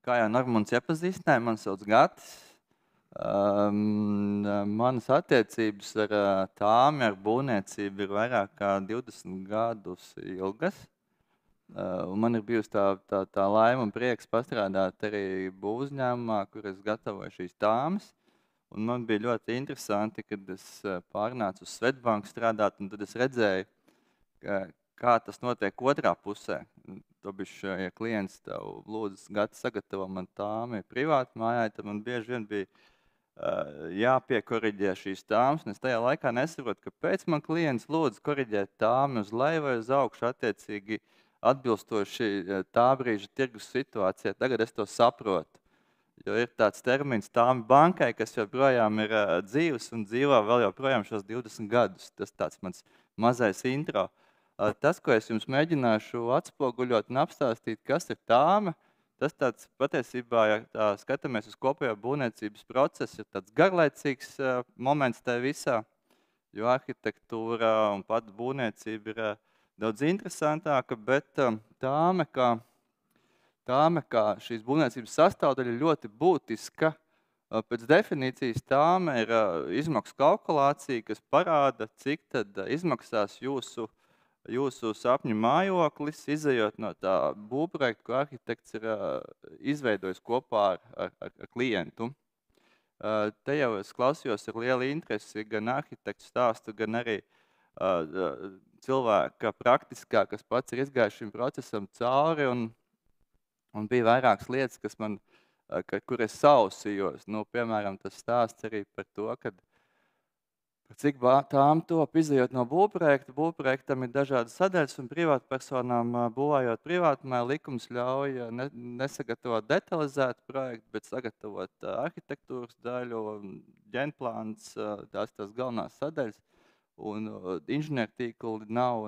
Kā jau Normons iepazīstināja, mani sauc Gatis. Manas attiecības ar tāmi, ar būvniecību ir vairāk kā 20 gadus ilgas. Un man ir bijusi tā laime un prieks pastrādāt arī būvuzņēmumā, kur es gatavoju šīs tāmas. Un man bija ļoti interesanti, kad es pārnācu uz Svetbanku strādāt, un tad es redzēju, kā tas notiek otrā pusē. Tobišķi, ja klients tev lūdzu Gati sagatavo man tāmi privāti mājai, tad man bieži vien bija jāpiekoriģē šīs tāmas, un es tajā laikā nesaprotu, kāpēc man klients lūdzu koriģēt tāmi uz leju vai uz augšu attiecīgi atbilstoši tā brīža tirgus situācijai. Tagad es to saprotu, jo ir tāds termins tāmi bankai, kas joprojām ir dzīves un dzīvo vēl joprojām šos 20 gadus. Tas tāds mans mazais intro. Tas, ko es jums mēģināšu atspoguļot un apstāstīt, kas ir tāme, tas tāds patiesībā, ja tā skatāmies uz kopējo būvniecības procesu, ir tāds garlaicīgs moments tajā visā, jo arhitektūra un pat būvniecība ir daudz interesantāka, bet tāme kā šīs būvniecības sastāvdaļa ir ļoti būtiska. Pēc definīcijas tāme ir izmaksu kalkulācija, kas parāda, cik tad izmaksās jūsu sapņu mājoklis, izejot no tā būvprojekta, ko arhitekts ir izveidojis kopā ar klientu. Te jau es klausījos ar lielu interesi gan arhitektu stāstu, gan arī cilvēka praktiskā, kas pats ir izgājis šim procesam cauri, un bija vairākas lietas, kas man, kur es sausījos. Nu, piemēram, tas stāsts arī par to, kad cik tām top izejot no būvprojekta. Būvprojektam ir dažādas sadaļas, un privātpersonām būvējot privātmāju likums ļauj nesagatavot detalizētu projektu, bet sagatavot arhitektūras daļu, ģenplāns, tās galvenās sadaļas. Un inženiertīkli nav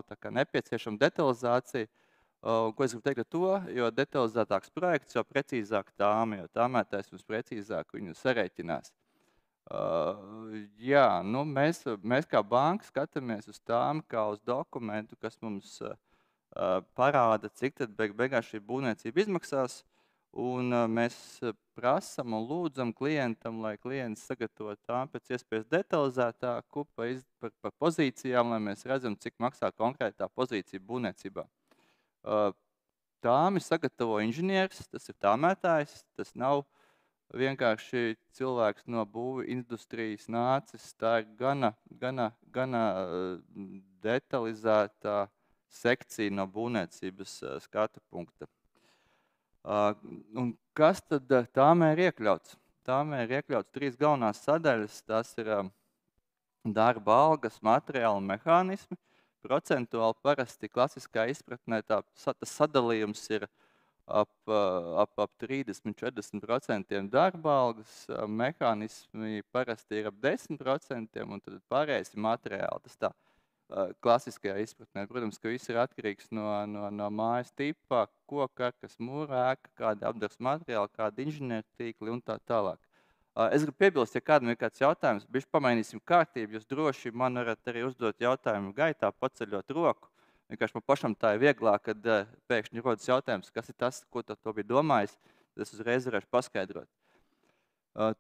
tā kā nepieciešama detalizācija. Ko es gribu teikt ar to? Jo detalizētāks projekts, jo precīzāk tāme, jo tāmētājs mums precīzāk viņu sarēķinās. Jā, nu mēs kā banka skatāmies uz tām kā uz dokumentu, kas mums parāda, cik tad beigās šī būvniecība izmaksās, un mēs prasam un lūdzam klientam, lai klients sagatavo tām pēc iespējas detalizētāku par pozīcijām, lai mēs redzam, cik maksā konkrētā pozīcija būvniecībā. Tāmi sagatavo inženieris, tas ir tāmētājs, tas nav vienkārši cilvēks no būvu industrijas nācis. Tā ir gana detalizētā sekcija no būvniecības skatu punkta. Un kas tad tāmē ir iekļauts? Tāmē ir iekļauts 3 galvenās sadaļas. Tas ir darba algas, materiāli un mehānismi. Procentuāli parasti klasiskā izpratnē tas sadalījums ir ap 30–40% darba algas, mehānismi parasti ir ap 10%, un tad pārējais ir materiāli. Tas tā klasiskajā izpratnē. Protams, ka viss ir atkarīgs no mājas tipa, koka, kas mūra ēka, kādi apdars materiāli, kādi inženiertīkli un tā tālāk. Es gribu piebilst, ja kādam ir kāds jautājums, bišķi pamainīsim kārtību, jūs droši man varat arī uzdot jautājumu gaitā, paceļot roku. Vienkārši man pašam tā ir vieglāk, kad pēkšņi rodas jautājums, kas ir tas, ko to bija domājis, tad es uzreiz varēšu paskaidrot.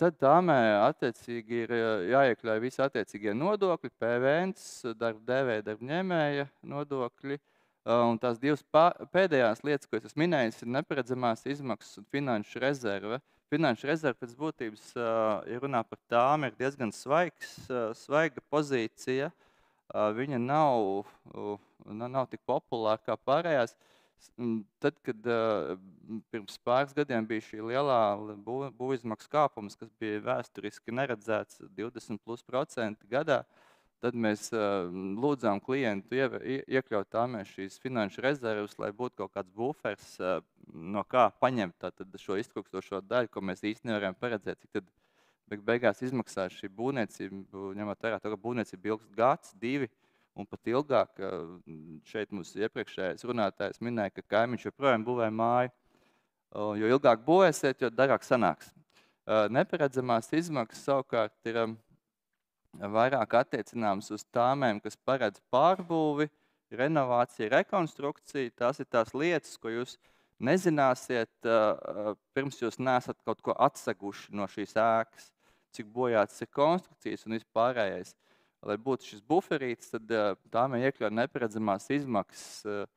Tad tāmē attiecīgi ir jāiekļauj visi attiecīgie nodokļi, PVNs, darba devēja, darba ņēmēja nodokļi, un tās 2 pēdējās lietas, ko es esmu minējis, ir neparedzamās izmaksas un finanšu rezerve. Finanšu rezerve pēc būtības, ja runā par tām, ir diezgan svaiga pozīcija. Viņa nav tik populāra kā pārējās. Tad, kad pirms pāris gadiem bija šī lielā būvizmaksu kāpums, kas bija vēsturiski neredzēts 20+% gadā, tad mēs lūdzām klientu iekļaut tāmē šīs finanšu rezervas, lai būtu kaut kāds bufers, no kā paņemt tātad šo iztrūkstošo daļu, ko mēs īsti nevarējām paredzēt, cik tad beigās izmaksās šī būvniecība, ņemot vērā to, ka būvniecība ilgst gads, 2 un pat ilgāk. Šeit mums iepriekšējais runātājs minēja, ka kaimiņš joprojām būvē māju. Jo ilgāk būvēsiet, jo dārgāk sanāks. Neparedzamās izmaksas savukārt ir vairāk attiecināmas uz tāmēm, kas paredz pārbūvi, renovāciju, rekonstrukciju. Tās ir tās lietas, ko jūs nezināsiet, pirms jūs neesat kaut ko atseguši no šīs ēkas, cik bojātas ir konstrukcijas un vispārējais. Lai būtu šis buferīts, tad tām ir iekļaut neparedzamās izmaksas,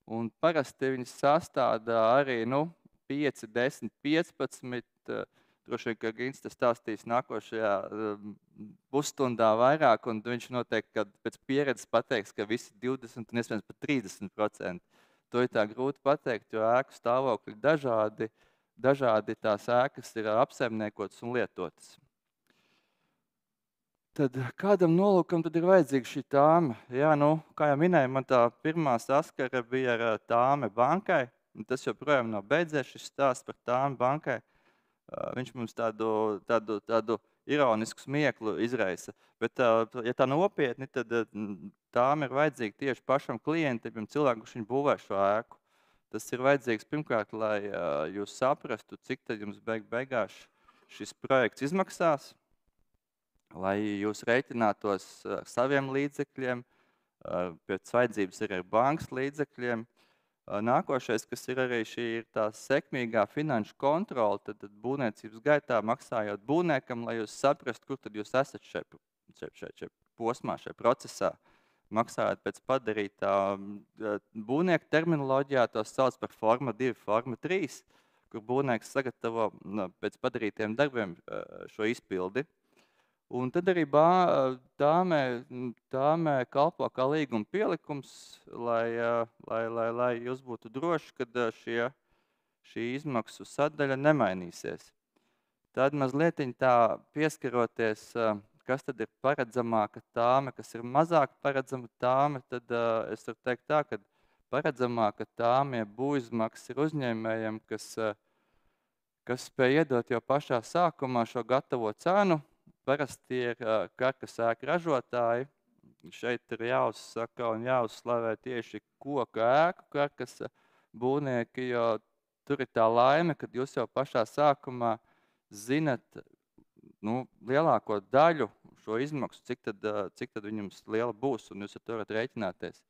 un parasti viņas sastāda arī, 5, 10, 15, droši vien, ka Gins tas stāstīs nākošajā pusstundā vairāk, un viņš noteikti, kad pēc pieredzes pateiks, ka visi 20 un iespējams pat 30%. To ir tā grūti pateikt, jo ēku stāvokļi dažādi tās ēkas ir apsaimniekotas un lietotas. Tad kādam nolūkam tad ir vajadzīga šī tāme? Jā, kā jau minēju, man tā pirmā saskara bija ar tāme bankai, un tas joprojām nav beidzies, šis stāsts par tāme bankai. Viņš mums tādu ironisku smieklu izraisa. Bet, ja tā nopietni, tad tām ir vajadzīga tieši pašam klientam, cilvēkam, kurš viņu būvē šo ēku. Tas ir vajadzīgs pirmkārt, lai jūs saprastu, cik tad jums beigās šis projekts izmaksās, lai jūs rēķinātos ar saviem līdzekļiem, pēc vajadzības arī ar bankas līdzekļiem. Nākošais, kas ir arī šī ir tā sekmīgā finanšu kontrole, tad būvniecības gaitā maksājot būvniekam, lai jūs saprastu, kur tad jūs esat šajā posmā, šajā procesā. Maksājot pēc padarītā būvnieka terminoloģijā, to sauc par forma 2, forma 3, kur būvnieks sagatavo pēc padarītiem darbiem šo izpildi. Un tad arī tāmē kalpo kā līguma pielikums, lai jūs būtu droši, ka šī izmaksu sadaļa nemainīsies. Tad mazliet tā pieskaroties, kas tad ir paredzamāka tāme, kas ir mazāk paredzama tāme, tad es varu teikt tā, ka paredzamāka tāme būvizmaksas ir uzņēmējiem, kas spēj iedot jau pašā sākumā šo gatavo cenu. Parasti ir karkas ēku ražotāji. Šeit ir jāuzsaka un jāuzslavē tieši koka ēku karkasa būvnieki, jo tur ir tā laime, kad jūs jau pašā sākumā zinat lielāko daļu šo izmaksu, cik tad viņam liela būs, un jūs ar to varat rēķināties.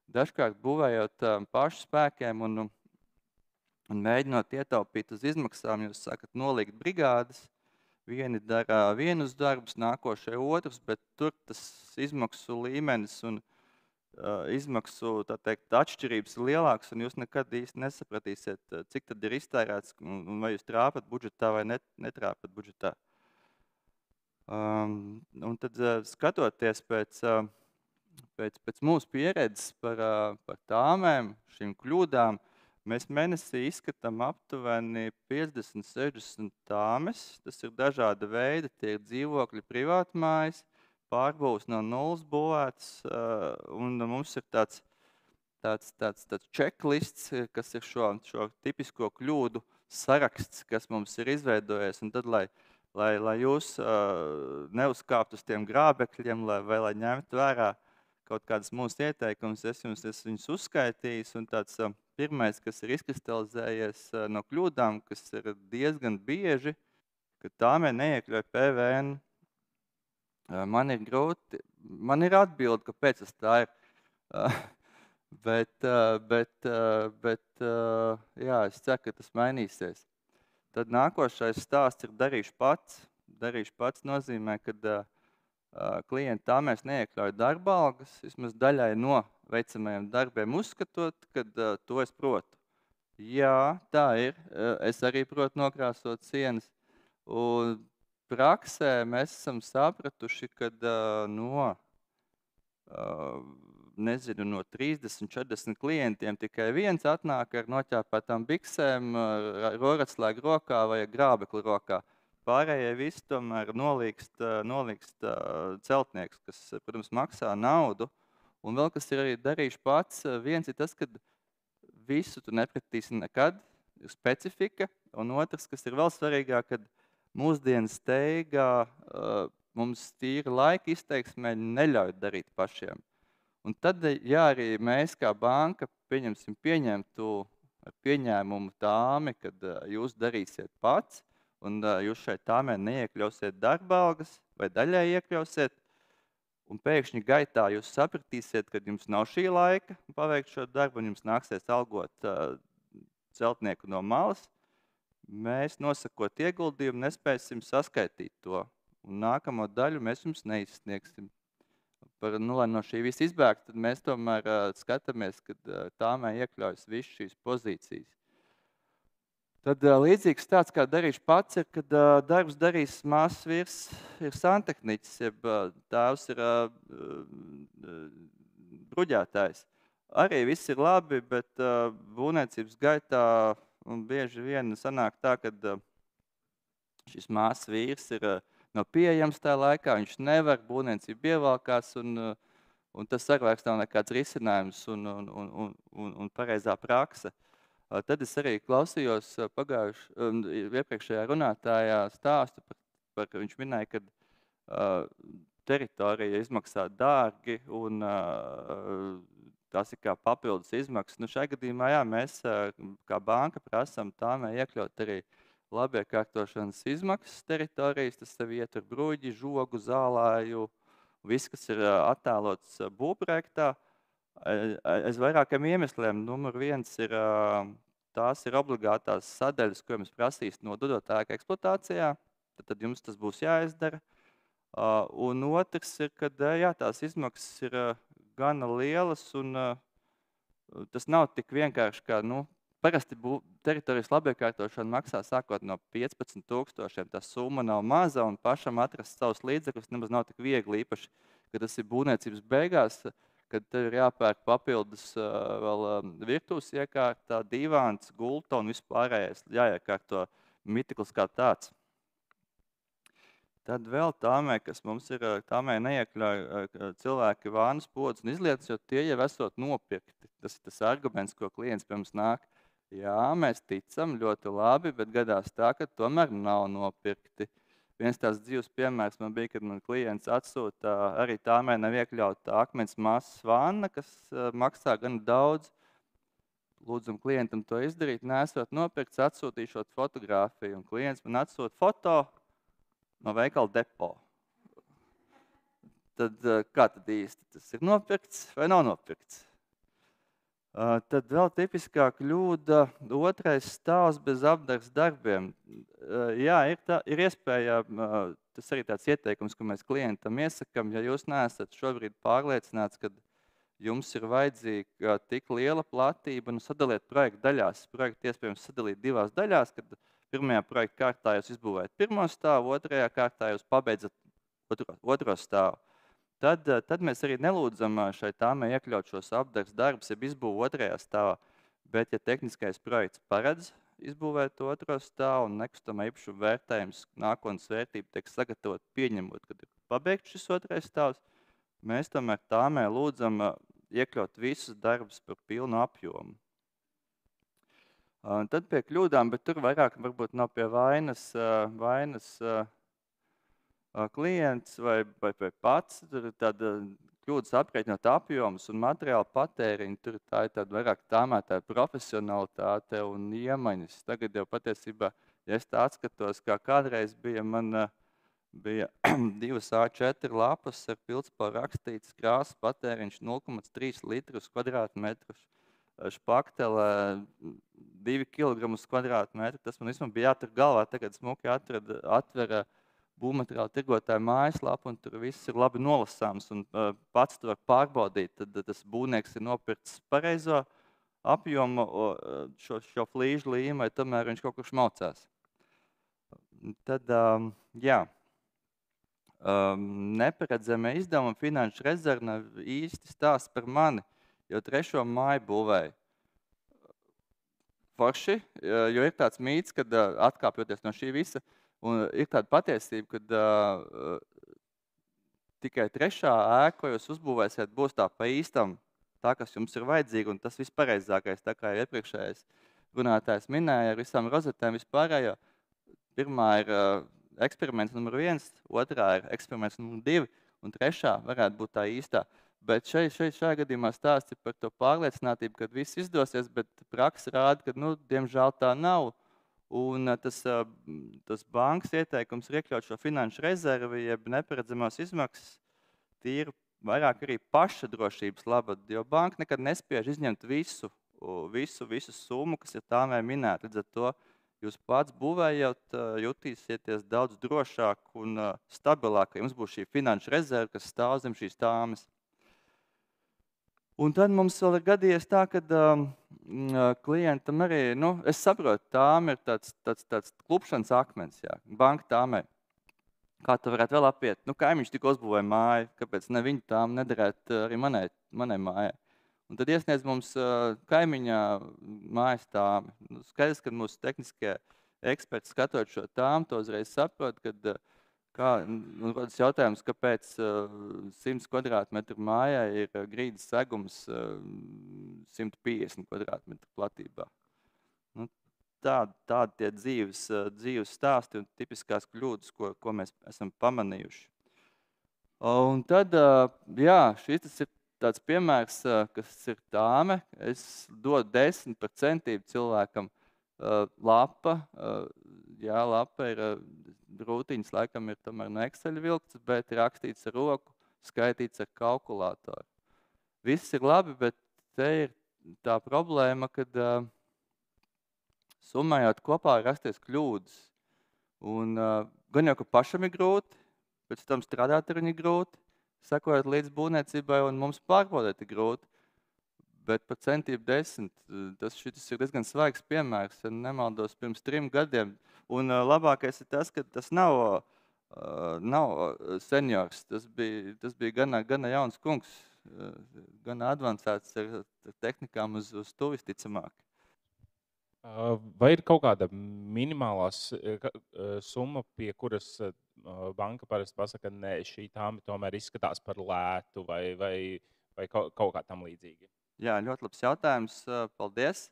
Dažkārt būvējot pašu spēkiem un mēģinot ietaupīt uz izmaksām, jūs sākat nolikt brigādes. Vieni dara vienus darbus, nākošie otrus, bet tur tas izmaksu līmenis un izmaksu, tā teikt, atšķirības ir lielāks, un jūs nekad īsti nesapratīsiet, cik tad ir iztērēts, un vai jūs trāpat budžetā vai netrāpat budžetā. Un tad skatoties pēc mūsu pieredzes par tāmēm, šīm kļūdām, mēs mēnesī izskatām aptuveni 50, 60 tāmes. Tas ir dažāda veida, tie ir dzīvokļi, privātmājas, pārbūves no nulles būvētas, un mums ir tāds checklists, kas ir šo tipisko kļūdu saraksts, kas mums ir izveidojies, un tad, lai jūs neuzkāptu uz tiem grābekļiem, vai lai ņemtu vērā kaut kādas mūsu ieteikumus, es viņus uzskaitījis, un tāds pirmais, kas ir izkristalizējies no kļūdām, kas ir diezgan bieži, ka tāmē neiekļauj PVN. Man ir atbilde, kāpēc tas tā ir. Bet jā, es ceru, ka tas mainīsies. Tad nākošais stāsts ir darīšu pats. Darīšu pats nozīmē, ka klienti tāmēs neiekļauj darba algas, vismaz daļai no veicamajiem darbiem uzskatot, ka to es protu. Jā, tā ir. Es arī protu nokrāsot sienas. Un praksē mēs esam sapratuši, ka no 30, 40 klientiem tikai viens atnāk ar noķēpētām biksēm, roratslēgu rokā vai grābekli rokā. Pārējie visi tomēr nolīgst celtnieks, kas, protams, maksā naudu. Un vēl, kas ir arī darījuši pats, viens ir tas, ka visu tu nepratīsi nekad, ir specifika. Un otrs, kas ir vēl svarīgāk, kad mūsdienas steigā mums tīra laika izteiksmē neļauj darīt pašiem. Un tad, ja arī mēs kā banka pieņemtu ar pieņēmumu tāmi, kad jūs darīsiet pats, un jūs šai tāmē neiekļausiet darba algas vai daļai iekļausiet, un pēkšņi gaitā jūs sapratīsiet, ka jums nav šī laika paveikt šo darbu, un jums nāksies algot celtnieku no malas, mēs nosakot ieguldījumu nespēsim saskaitīt to. Un nākamo daļu mēs jums neizsniegsim. Lai no šī visa izbēgt, tad mēs tomēr skatāmies, ka tāmē iekļaujas visas šīs pozīcijas. Tad līdzīgs tāds, kā darīšu pats, ir, kad darbs darīs māsas vīrs ir santehniķis, jeb tēvs ir bruģētājs. Arī viss ir labi, bet būvniecības gaitā bieži vien sanāk tā, ka šis māsas vīrs ir nav pieejams tajā laikā, viņš nevar, būvniecība ievalkās, un tas arī vairs nav nekāds risinājums un pareizā prakse. Tad es arī klausījos iepriekšējā runātājā stāstu par viņš minēja, ka teritorija izmaksā dārgi un tās ir kā papildus izmaksas. Šajā gadījumā, jā, mēs kā banka prasam tāmē iekļaut arī labiekārtošanas izmaksas teritorijas, tas sev ietver bruģi, žogu, zālāju, viss, kas ir attēlots būvprojektā. Aiz vairākiem iemesliem. Numur 1 ir, tās ir obligātās sadaļas, ko jums prasīs nododot ēku eksploatācijā, tad jums tas būs jāizdara. Un otrs ir, kad jā, tās izmaksas ir gana lielas, un tas nav tik vienkārši, kā, parasti teritorijas labiekārtošana maksā sākot no 15,000, tā summa nav maza, un pašam atrast savus līdzekļus nemaz nav tik viegli, īpaši, ka tas ir būvniecības beigās, kad tev ir jāpērk papildus vēl virtuves iekārtā, divāns, gulta un vispārējais jāiekārto mitikls kā tāds. Tad vēl tāmē, kas mums ir, tāmē neiekļauj cilvēki vānas, podas un izlietas, jo tie jau esot nopirkti. Tas ir tas arguments, ko klients pie mums nāk. Jā, mēs ticam ļoti labi, bet gadās tā, ka tomēr nav nopirkti. Viens tās dzīves piemērs man bija, kad man klients atsūta arī tāmē nav iekļauta akmens masas vanna, kas maksā gan daudz. Lūdzam klientam to izdarīt, nesot nopirkts, atsūtīšot fotogrāfiju. Un klients man atsūta foto no veikala depo. Tad kā tad īsti tas ir nopirkts vai nav nopirkts? Tad vēl tipiskā kļūda otrais stāvs bez apdares darbiem. Jā, ir iespēja, tas arī tāds ieteikums, ko mēs klientam iesakam, ja jūs neesat šobrīd pārliecināts, ka jums ir vajadzīga tik liela platība, sadaliet projektu daļās. Projektu iespējams sadalīt divās daļās, kad pirmajā projekta kārtā jūs izbūvējat pirmo stāvu, otrajā kārtā jūs pabeidzat otro stāvu. Tad mēs arī nelūdzam šai tāmē iekļaut šos apdares darbus, ja izbūvu otrajā stāvā. Bet, ja tehniskais projekts paredz izbūvēt otro stāvu un nekustamā īpašuma vērtējums nākotnes vērtība tiek sagatavot pieņemot, kad ir pabeigts šis otrais stāvs, mēs tomēr tāmē lūdzam iekļaut visus darbus par pilnu apjomu. Tad pie kļūdām, bet tur vairāk varbūt nav pie vainas klients vai pats, tur ir tāda kļūdas aprēķinot apjomus un materiālu patēriņu, tur tā ir tāda vairāk tāmētāja profesionalitāte un iemaņas. Tagad jau patiesībā, ja es tā atskatos, kā kādreiz bija, man bija 2 A4 lapas ar pildspalvu rakstīts krāsas patēriņš 0,3 litrus kvadrātmetrus, špaktele 2 kg uz kvadrātmetru. Tas man vismaz bija jātur galvā, tagad smuki atvera būvmateriālu tirgotāju mājaslapu, un tur viss ir labi nolasāms, un pats tu var pārbaudīt, tad tas būvnieks ir nopircis pareizo apjomu, šo flīžu līmai, tomēr viņš kaut kur šmaucās. Tad, jā, neparedzamie izdevumi finanšu rezerve nav īsti stāsts par mani, jo 3. māju būvēju. Forši, jo ir tāds mīts, kad atkāpjoties no šī visa, un ir tāda patiesība, ka tikai 3. ēka, ko jūs uzbūvēsiet, būs tā pa īstam, tā, kas jums ir vajadzīga, un tas vispareizākais, tā kā iepriekšējais runātājs minēja, ar visām rozetēm vispārējo. Pirmā ir eksperiments numur 1, otrā ir eksperiments numur 2, un 3. varētu būt tā īstā. Bet šajā gadījumā stāsts ir par to pārliecinātību, ka viss izdosies, bet praksa rāda, ka, diemžēl tā nav. Un tas bankas ieteikums ir iekļaut šo finanšu rezervi, jeb neparedzamās izmaksas, tīri vairāk arī paša drošības labad, jo banka nekad nespiež izņemt visu visu summu, kas ir tāmē minēta. Līdz ar to jūs pats būvējot, jutīsieties daudz drošāk un stabilāk, ka jums būs šī finanšu rezerve, kas stāv zem šīs tāmes. Un tad mums vēl ir gadījies tā, ka klientam arī, es saprotu, tāme ir tāds klupšanas akmens, jā, banka tāmē. Kā tu varētu vēl apiet? Kaimiņš tik uzbūvēja māju, kāpēc ne viņu tām nederētu arī manai mājai? Un tad iesniedz mums kaimiņā mājas tāmi. Skaidrs, ka mūsu tehniskie eksperti skatot šo tāmu, to uzreiz saprot, kad rodas jautājums, kāpēc 100 kvadrātmetru mājai ir grīdas segums 150 kvadrātmetru platībā. Tādi tie dzīves stāsti un tipiskās kļūdas, ko mēs esam pamanījuši. Un tad, šis ir tāds piemērs, kas ir tāme. Es dodu 10 par centību cilvēkam. Lapa ir rūtiņas, laikam ir tomēr no Excel vilkts, bet rakstīts ar roku, skaitīts ar kalkulātoru. Viss ir labi, bet te ir tā problēma, kad summējot kopā rasties kļūdas. Un gan jau, ka pašam ir grūti, pēc tam strādāt ar viņu grūti, sekojot līdz būvniecībai un mums pārbaudēt ir grūti. Bet par centību 10, šis ir diezgan svaigs piemērs, ja nemaldos pirms 3 gadiem. Un labākais ir tas, ka tas nav seniors, tas bija gana jauns kungs, gana advancēts ar tehnikām uz to visticamāk. Vai ir kaut kāda minimālā summa, pie kuras banka parasti pasaka, ka ne, šī tāme tomēr izskatās par lētu vai kaut kā tam līdzīgi? Jā, ļoti labs jautājums. Paldies.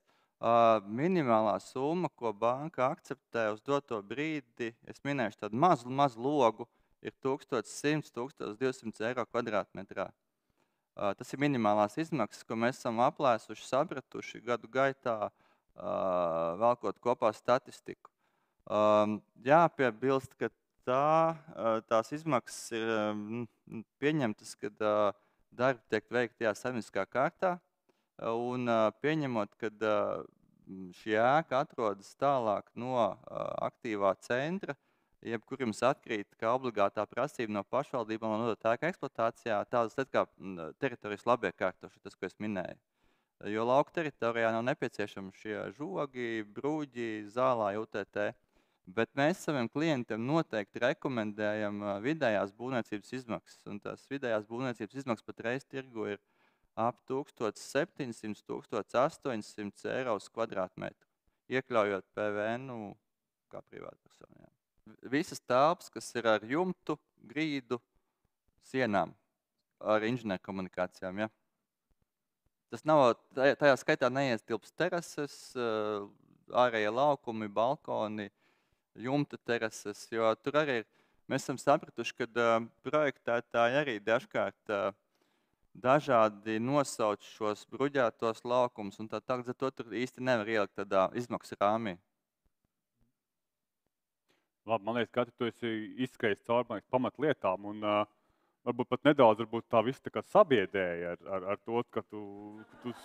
Minimālā summa, ko banka akceptē uz doto brīdi, es minēšu tādu mazu logu, ir 1100–1200 eiro kvadrātmetrā. Tas ir minimālās izmaksas, ko mēs esam aplēsuši, sapratuši gadu gaitā, velkot kopā statistiku. Jāpiebilst, ka tās izmaksas ir pieņemtas, kad darbi tiek veikti saimnieciskā kārtā, un pieņemot, ka šī ēka atrodas tālāk no aktīvā centra, jebkur jums atkrīt kā obligātā prasība no pašvaldībām un nodot ēku eksploatācijā, tādas kā teritorijas labiekārtošana, tas, ko es minēju. Jo lauku teritorijā nav nepieciešami šie žogi, bruģi, zālā, UTT. Bet mēs saviem klientiem noteikti rekomendējam vidējās būvniecības izmaksas. Un tās vidējās būvniecības izmaksas patreiz tirgu ir ap 1700–1800 eiro uz kvadrātmetru, iekļaujot PVN kā privātpersonām. Visas telpas, kas ir ar jumtu, grīdu, sienām, ar inženierkomunikācijām, ja. Tas nav, tajā skaitā neietilpst terases, ārējie laukumi, balkoni, jumta terases, jo tur arī mēs esam sapratuši, ka projektētāji arī dažkārt dažādi nosauc šos bruģētos laukumus un tā tālāk, to tur īsti nevar ielikt tādā izmaksu rāmī. Labi, man liekas, Gati, tu esi izskrējis cauri pamatlietām un varbūt pat nedaudz tā viss sabiedēja ar to, ka tu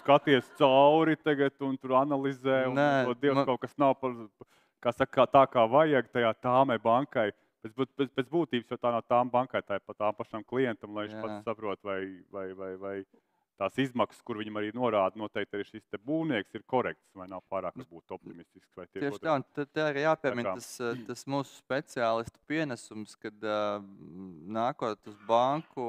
skaties cauri tagad un tur analizē un Dievs kaut kas nav tā kā vajag tajā tāmē bankai. Pēc būtības jau tā nav tām bankai, tā ir pa tām pašām klientam, lai viņš pats saprot, vai tās izmaksas, kur viņam arī norāda, noteikti arī šis te būvnieks ir korekts, vai nav pārāk būt optimistisks. Tieši tā, un tad arī jāpiemina tas mūsu speciālistu pienesums, kad nākot uz banku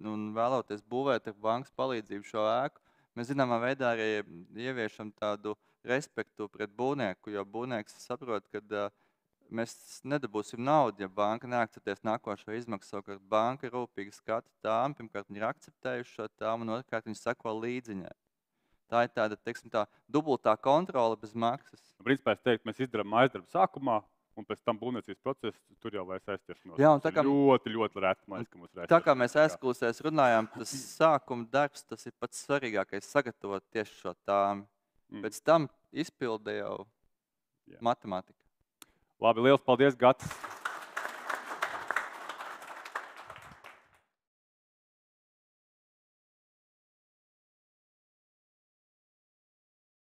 un vēloties būvēt ar bankas palīdzību šo ēku, mēs zināmā veidā arī ieviešam tādu respektu pret būvnieku, jo būvnieks saprot, ka mēs nedabūsim naudu, ja banka neakceptēs nākošo izmaksu. Savukārt banka rūpīgi skata tāmu, pirmkārt viņi ir akceptējuši šo tāmu, un otrkārt viņi seko līdziņai. Tā ir tāda, teiksim, tā dubultā kontrole bez maksas. Principā es teiktu, mēs izdarām mājasdarbu sākumā, un pēc tam būvniecības process tur jau vairs aizķeršanos. Jā, un tā kā ļoti reti maiz, ka mums ir aizķeršanos. Tā kā mēs aizklausēs runājām, tas sākuma darbs, tas ir pats svarīgākais sagatavot tieši šo tāmu. Pēc tam izpilde jau matemātika. Labi, liels paldies, Gatis!